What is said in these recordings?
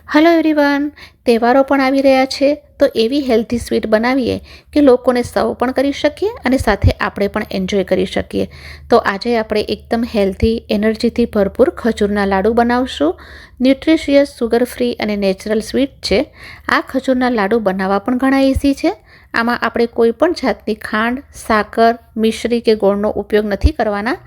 Hello everyone, તહેવારો પણ આવી રહ્યા છે તો એવી હેલ્ધી સ્વીટ બનાવીએ કે લોકોને સર્વ પણ કરી શકીએ અને સાથે આપણે પણ એન્જોય કરી શકીએ. તો આજે આપણે એકદમ હેલ્ધી, એનર્જીથી ભરપૂર ખજૂરના લાડુ બનાવશું. ન્યુટ્રિશિયસ, સુગર ફ્રી અને નેચરલ સ્વીટ છે. આ ખજૂરના લાડુ બનાવવા પણ ઘણા ઇઝી છે. આમાં આપણે કોઈ પણ જાતની ખાંડ, સાકર, મિશ્રી કે ગોળનો ઉપયોગ નથી કરવાના.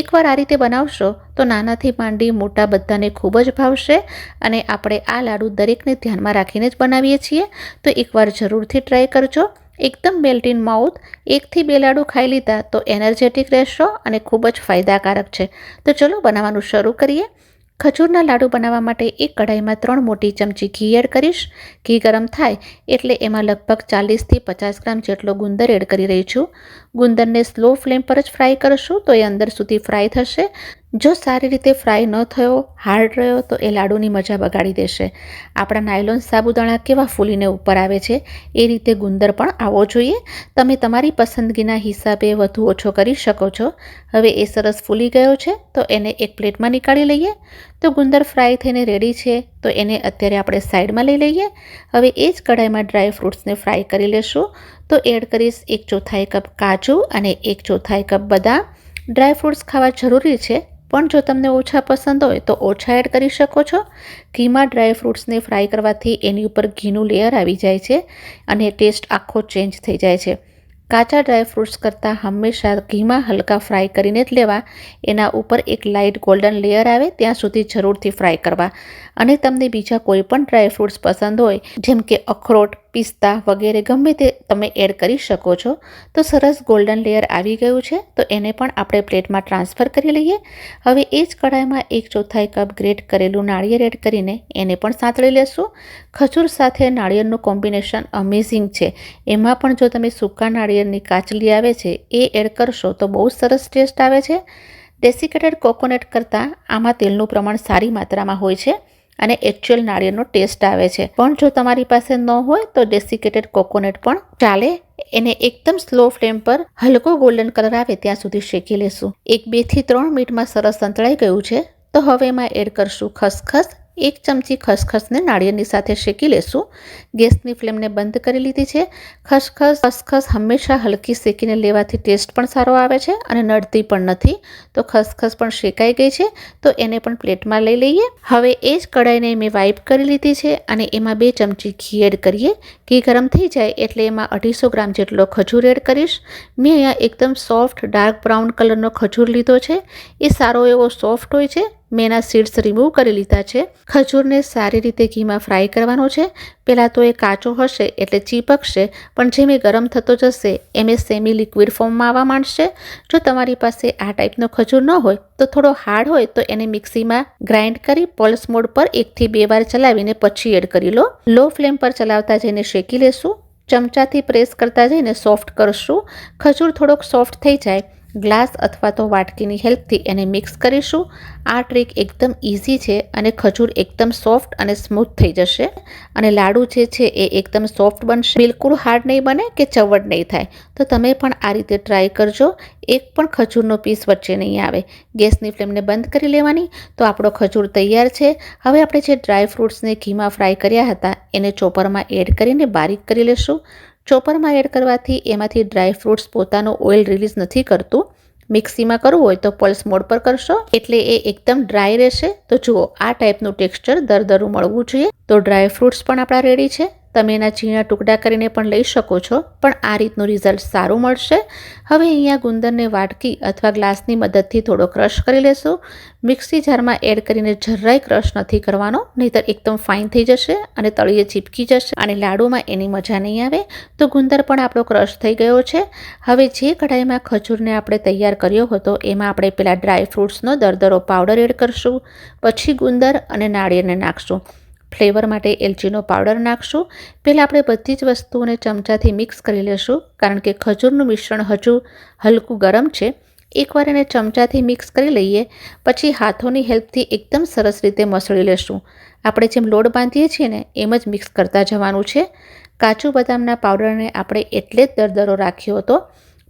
એકવાર આ રીતે બનાવશો તો નાનાથી માંડી મોટા બધાને ખૂબ જ ભાવશે. અને આપણે આ લાડુ દરેકને ધ્યાનમાં રાખીને જ બનાવીએ છીએ, તો એકવાર જરૂરથી ટ્રાય કરજો. એકદમ મેલ્ટ ઇન માઉથ. 1 થી 2 લાડુ ખાઈ લીધા તો એનર્જેટિક રહેશો અને ખૂબ જ ફાયદાકારક છે. તો ચલો બનાવવાનું શરૂ કરીએ. ખજૂરના લાડુ બનાવવા માટે એક કઢાઈમાં 3 મોટી ચમચી ઘી એડ કરીશ. ઘી ગરમ થાય એટલે એમાં લગભગ 40 થી 50 ગ્રામ જેટલો ગુંદર એડ કરી રહી છું. ગુંદરને સ્લો ફ્લેમ પર જ ફ્રાય કરશું તો એ અંદર સુધી ફ્રાય થશે. જો સારી રીતે ફ્રાય ન થયો, હાર્ડ રહ્યો તો એ લાડુની મજા બગાડી દેશે. આપણા નાયલોન સાબુદાણા કેવા ફૂલીને ઉપર આવે છે, એ રીતે ગુંદર પણ આવવો જોઈએ. તમે તમારી પસંદગીના હિસાબે વધુ ઓછો કરી શકો છો. હવે એ સરસ ફૂલી ગયો છે તો એને એક પ્લેટમાં નીકાળી લઈએ. તો ગુંદર ફ્રાય થઈને રેડી છે તો એને અત્યારે આપણે સાઈડમાં લઈ લઈએ. હવે એ જ કઢાઈમાં ડ્રાય ફ્રૂટ્સને ફ્રાય કરી લેશું. તો એડ કરીશ 1/4 કપ કાજુ અને 1/4 કપ બદામ. ડ્રાય ફ્રૂટ્સ ખાવા જરૂરી છે, પણ જો તમને ઓછા પસંદ હોય તો ઓછા એડ કરી શકો છો. ઘીમાં ડ્રાય ફ્રૂટ્સને ફ્રાય કરવાથી એની ઉપર ઘીનું લેયર આવી જાય છે અને ટેસ્ટ આખો ચેન્જ થઈ જાય છે. કાચા ડ્રાય ફ્રૂટ્સ કરતાં હંમેશા ઘીમાં હલકા ફ્રાય કરીને જ લેવા. એના ઉપર એક લાઇટ ગોલ્ડન લેયર આવે ત્યાં સુધી જરૂરથી ફ્રાય કરવા. અને તમને બીજા કોઈ પણ ડ્રાય ફ્રૂટ્સ પસંદ હોય, જેમ કે અખરોટ, પિસ્તા વગેરે ગમે તે તમે એડ કરી શકો છો. તો સરસ ગોલ્ડન લેયર આવી ગયું છે તો એને પણ આપણે પ્લેટમાં ટ્રાન્સફર કરી લઈએ. હવે એ જ કઢાઈમાં 1/4 કપ ગ્રેટ કરેલું નાળિયેર એડ કરીને એને પણ સાંતળી લેશું. ખજૂર સાથે નાળિયેરનું કોમ્બિનેશન અમેઝિંગ છે. એમાં પણ જો તમે સૂકા નાળિયેરની કાચલી આવે છે એ એડ કરશો તો બહુ સરસ ટેસ્ટ આવે છે. ડેસિકેટેડ કોકોનટ કરતાં આમાં તેલનું પ્રમાણ સારી માત્રામાં હોય છે અને એકચ્યુઅલ નાળિયેરનો ટેસ્ટ આવે છે. પણ જો તમારી પાસે ન હોય તો ડેસિકેટેડ કોકોનટ પણ ચાલે. એને એકદમ સ્લો ફ્લેમ પર હલકો ગોલ્ડન કલર આવે ત્યાં સુધી શેકી લેશું. 2 થી 3 મિનિટમાં સરસ સંતળાઈ ગયું છે તો હવે એમાં એડ કરશું ખસખસ. 1 ચમચી ખસખસને નાળિયેરની સાથે શેકી લેશું. ગેસની ફ્લેમને બંધ કરી લીધી છે. ખસખસ હંમેશા હલકી શેકીને લેવાથી ટેસ્ટ પણ સારો આવે છે અને નડતી પણ નથી. તો ખસખસ પણ શેકાઈ ગઈ છે તો એને પણ પ્લેટમાં લઈ લઈએ. હવે એ જ કઢાઈને મેં વાઇપ કરી લીધી છે અને એમાં 2 ચમચી ઘી એડ કરીએ. ઘી ગરમ થઈ જાય એટલે એમાં 250 ગ્રામ જેટલો ખજૂર એડ કરીશ. મેં અહીંયા એકદમ સોફ્ટ ડાર્ક બ્રાઉન કલરનો ખજૂર લીધો છે. એ સારો એવો સોફ્ટ હોય છે. મેં એના સીડ્સ રિમૂવ કરી લીધા છે. ખજૂરને સારી રીતે ઘીમાં ફ્રાય કરવાનો છે. પહેલાં તો એ કાચો હશે એટલે ચીપકશે, પણ જેમ એ ગરમ થતો જશે એમ એ સેમી લિક્વિડ ફોર્મમાં આવવા માંડશે. જો તમારી પાસે આ ટાઈપનો ખજૂર ન હોય તો થોડો હાર્ડ હોય તો એને મિક્સીમાં ગ્રાઇન્ડ કરી પલ્સ મોડ પર 1 થી 2 વાર ચલાવીને પછી એડ કરી લો. લો ફ્લેમ પર ચલાવતા જઈને શેકી લેશું. ચમચાથી પ્રેસ કરતા જઈને સોફ્ટ કરશું. ખજૂર થોડોક સોફ્ટ થઈ જાય ગ્લાસ અથવા તો વાટકીની હેલ્પથી એને મિક્સ કરીશું. આ ટ્રીક એકદમ ઇઝી છે અને ખજૂર એકદમ સોફ્ટ અને સ્મૂથ થઈ જશે અને લાડુ જે છે એ એકદમ સોફ્ટ બનશે. બિલકુલ હાર્ડ નહીં બને કે ચવડ નહીં થાય. તો તમે પણ આ રીતે ટ્રાય કરજો. એક પણ ખજૂરનો પીસ વચ્ચે નહીં આવે. ગેસની ફ્લેમને બંધ કરી લેવાની. તો આપણો ખજૂર તૈયાર છે. હવે આપણે જે ડ્રાય ફ્રૂટ્સને ઘીમાં ફ્રાય કર્યા હતા એને ચોપરમાં એડ કરીને બારીક કરી લેશું. ચોપરમાં એડ કરવાથી એમાંથી ડ્રાય ફ્રૂટ્સ પોતાનું ઓઇલ રિલીઝ નથી કરતું. મિક્સીમાં કરવું હોય તો પલ્સ મોડ પર કરશો એટલે એ એકદમ ડ્રાય રહેશે. તો જુઓ, આ ટાઈપનું ટેક્સચર દરદરું મળવું જોઈએ. તો ડ્રાય ફ્રૂટ્સ પણ આપણા રેડી છે. તમે એના ઝીણા ટુકડા કરીને પણ લઈ શકો છો, પણ આ રીતનું રિઝલ્ટ સારું મળશે. હવે અહીંયા ગુંદરને વાટકી અથવા ગ્લાસની મદદથી થોડો ક્રશ કરી લેશું. મિક્સી જારમાં એડ કરીને જરાય ક્રશ નથી કરવાનો, નહીંતર એકદમ ફાઇન થઈ જશે અને તળિયે ચીપકી જશે અને લાડુમાં એની મજા નહીં આવે. તો ગુંદર પણ આપણો ક્રશ થઈ ગયો છે. હવે જે કઢાઈમાં ખજૂરને આપણે તૈયાર કર્યો હતો એમાં આપણે પેલા ડ્રાય ફ્રૂટ્સનો દરદરો પાવડર એડ કરશું. પછી ગુંદર અને નાળિયેરને નાખશું. ફ્લેવર માટે એલચીનો પાવડર નાખશું. પહેલાં આપણે બધી જ વસ્તુઓને ચમચાથી મિક્સ કરી લેશું, કારણ કે ખજૂરનું મિશ્રણ હજુ હલકું ગરમ છે. એકવાર એને ચમચાથી મિક્સ કરી લઈએ પછી હાથોની હેલ્પથી એકદમ સરસ રીતે મસળી લેશું. આપણે જેમ લોટ બાંધીએ છીએ ને એમ જ મિક્સ કરતા જવાનું છે. કાજુ બદામના પાવડરને આપણે એટલે જ દરદરો રાખ્યો હતો.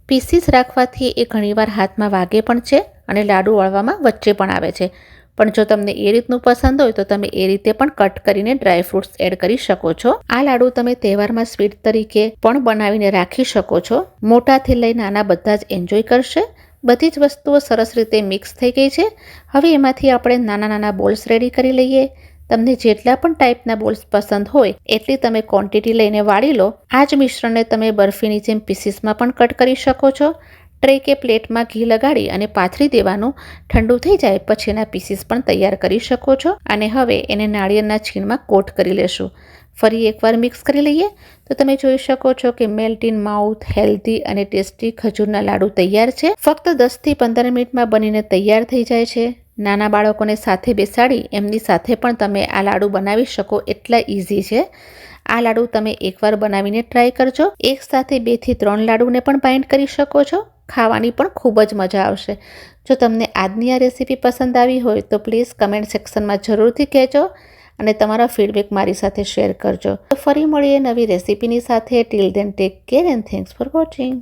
પીસીસ રાખવાથી એ ઘણીવાર હાથમાં વાગે પણ છે અને લાડુ વળવામાં વચ્ચે પણ આવે છે. પણ જો તમને એ રીતનું પસંદ હોય તો તમે એ રીતે પણ કટ કરીને ડ્રાય ફ્રૂટ્સ એડ કરી શકો છો. આ લાડુ તમે તહેવારમાં સ્વીટ તરીકે પણ બનાવીને રાખી શકો છો. મોટાથી લઈ નાના બધા જ એન્જોય કરશે. બધી જ વસ્તુઓ સરસ રીતે મિક્સ થઈ ગઈ છે. હવે એમાંથી આપણે નાના નાના બોલ્સ રેડી કરી લઈએ. તમને જેટલા પણ ટાઈપના બોલ્સ પસંદ હોય એટલી તમે ક્વોન્ટિટી લઈને વાળી લો. આ જ મિશ્રણને તમે બરફીની જેમ પીસીસમાં પણ કટ કરી શકો છો. ટ્રે કે પ્લેટમાં ઘી લગાડી અને પાથરી દેવાનું. ઠંડુ થઈ જાય પછી એના પીસીસ પણ તૈયાર કરી શકો છો. અને હવે એને નાળિયેરના છીણમાં કોટ કરી લેશું. ફરી એકવાર મિક્સ કરી લઈએ તો તમે જોઈ શકો છો કે મેલ્ટ ઇન માઉથ હેલ્ધી અને ટેસ્ટી ખજૂરના લાડુ તૈયાર છે. ફક્ત 10થી 15 મિનિટમાં બનીને તૈયાર થઈ જાય છે. નાના બાળકોને સાથે બેસાડી એમની સાથે પણ તમે આ લાડુ બનાવી શકો એટલા ઇઝી છે. આ લાડુ તમે એકવાર બનાવીને ટ્રાય કરજો. એક સાથે 2 થી 3 લાડુને પણ બાઇન્ડ કરી શકો છો. ખાવાની પણ ખૂબ જ મજા આવશે. જો તમને આજની આ રેસીપી પસંદ આવી હોય તો પ્લીઝ કમેન્ટ સેક્શનમાં જરૂરથી કહેજો અને તમારા ફીડબેક મારી સાથે શેર કરજો. તો ફરી મળીએ નવી રેસીપીની સાથે. Till then take care and thanks for watching.